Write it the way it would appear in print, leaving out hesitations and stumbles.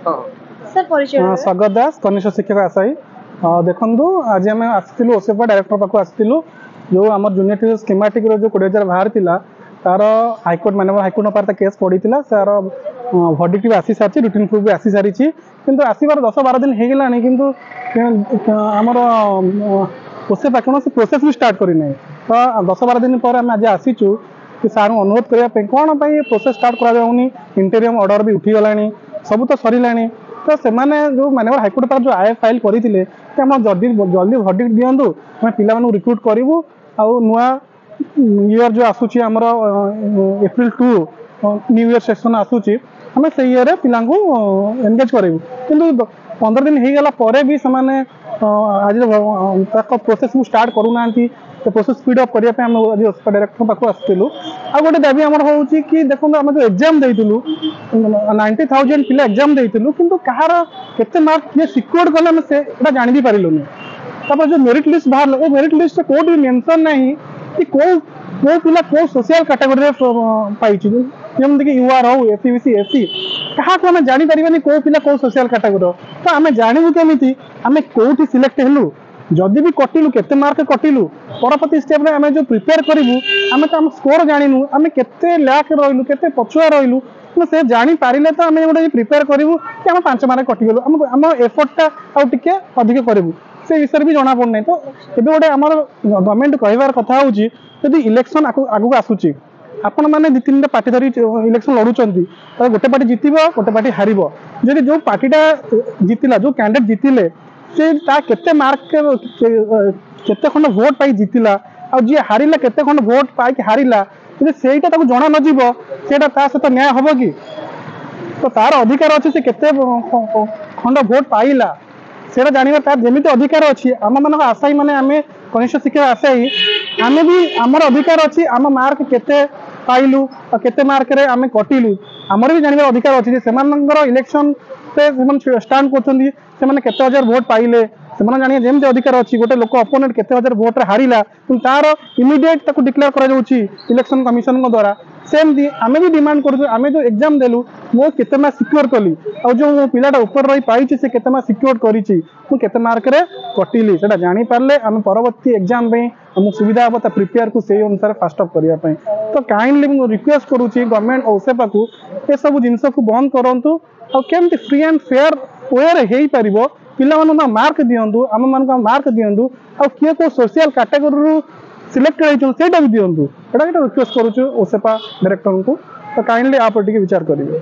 Sir परिचय स्वागत दास कनिष्ठ शिक्षक आशायी देखु आज आम आसलु ओसेपा डायरेक्टर पाक आसलु जो आम जूनियर टीचर स्कीमेटिक जो 20,000 बाहर तार हाइकोर्ट मानव हाइकोर्ट नपार केस पड़ी तार भर्डिक्ट भी आसी सारी रिटर्न प्रूफ भी आसी सारी किंतु आसबार 10-12 दिन हो गलानी किंतु आमर ओसेपा कौन प्रोसेस भी स्टार्ट करना तो 10-12 दिन पर आम आज आसीचु कि सार अनुरोध करने कौन प्रोसेस स्टार्ट कराऊनी इंटेरियम ऑर्डर भी उठीगला सब तो सरला तो से जो मानव हाइकोर्ट पास जो आय फाइल करते जल्दी जल्दी भर्डिक्ट दिंतु आम पिला रिक्रुट करूँ आउ नुआ इयर जो आसूची आमर एप्रिल 2 न्यू इयर सेक्शन आसूची आम से इयर पिला एंगेज करूँ किंतु 15 दिन हो गला पर भी से आज प्रोसेस को स्टार्ट करूना प्रोसेस स्पीड अप करने आज डायरेक्टर पाक आसलु आ गए दाबी आम हो देखो आम जो एग्जाम देलु 90,000 पिला एग्जाम देलु किंतु कहार केते मार्क किए सिक्योर कले आम से जान भी पार्लुनि जो मेरिट लिस्ट बाहर मेरिट लिस्ट कोड भी मेंशन नहीं कि को पिला को सोशल कैटेगरी पाई जमीक यूआर हो एससीबीसी एससी क्या आम जापर कौ पिला कौ सोशल कैटेगरी तो आम जानू केमी आम कौटी सिलेक्ट हेलु जदि भी कटिलु केते मार्क कटिलु परवर्ती स्टेप में आम जो प्रिपेयर करूँ आम तो आम स्कोर जानू आम केते लैक रही केते पछुआ रही से जानी पारे तो आम गोटे प्रिपेयर करूँ कि आम 5 मार्क कटिगलु आम एफर्टा आउ टिके अधिक करूँ से विषय भी जना पड़ना तो ये गोटे आम गवर्नमेंट कहबार कथा हूँ जदि इलेक्शन आगू आसूची आपण मैंने 2-3टा पार्टी धरी इलेक्शन लड़ुंट गोटे पार्टी जितब गोटे पार्टी हार जदि जो पार्टीटा जितला जो कैंडिडेट जितिले से केते मार्क केते खंड भोट पाई जितला आ जी हारिला केते खंड भोट पाई हारिला जदि सेटा ताको जना न जीवो सेटा ता सहित न्याय हबो कि तो तार अधिकार अछि से केते खंड भोट पाइला सेटा जानिबा तार जेमिति अधिकार अछि आम मानक आशायी माने आमे कनिष्ठ शिक्षक आशायी आमे भी आमर अधिकार अछि आम मार्क केते पाइलु आ केते मार्क रे आमे कटिलु आमर भी जानिबार अधिकार अछि जे सेमानंगर इलेक्शन पे स्टांड करछन्ती सेमाने केते हजार भोट पाइले सेमाने जानिया जेमति अधिकार अछि गोटे लोक अपोनेंट केते हजार भोट रे हारिला तार इमीडिएट ताको डिक्लेयर करा जाउछि इलेक्शन कमिशन द्वारा सेमती आमे भी डिमांड करू आमे जो एग्जाम देलु मो केते मा सिक्योर कली आ जो मो पिलाटा ऊपर रही पाइछि से केते मा सिक्योर करिछि मु केते मार्क रे कटिली सेटा जानि पारले आमे परवर्ती एग्जाम पे हम सुविधा हम प्रिपेयर को से अनुसार फास्ट अप करिया पई तो काइंडली मु रिक्वेस्ट करूछि गवर्नमेंट ओसेपा को ए सब जिंस को बंद करंतु और केमती फ्री एंड फेयर वे रे हेई परिबो पिला मानन मार्क दियंतु आम मान मार्क दियंतु आ किए को सोशल कैटेगरी सिलेक्ट होता भी दिंतु एटा रिक्वेस्ट करूँ ओसेपा डायरेक्टर को तो काइंडली आप विचार करेंगे।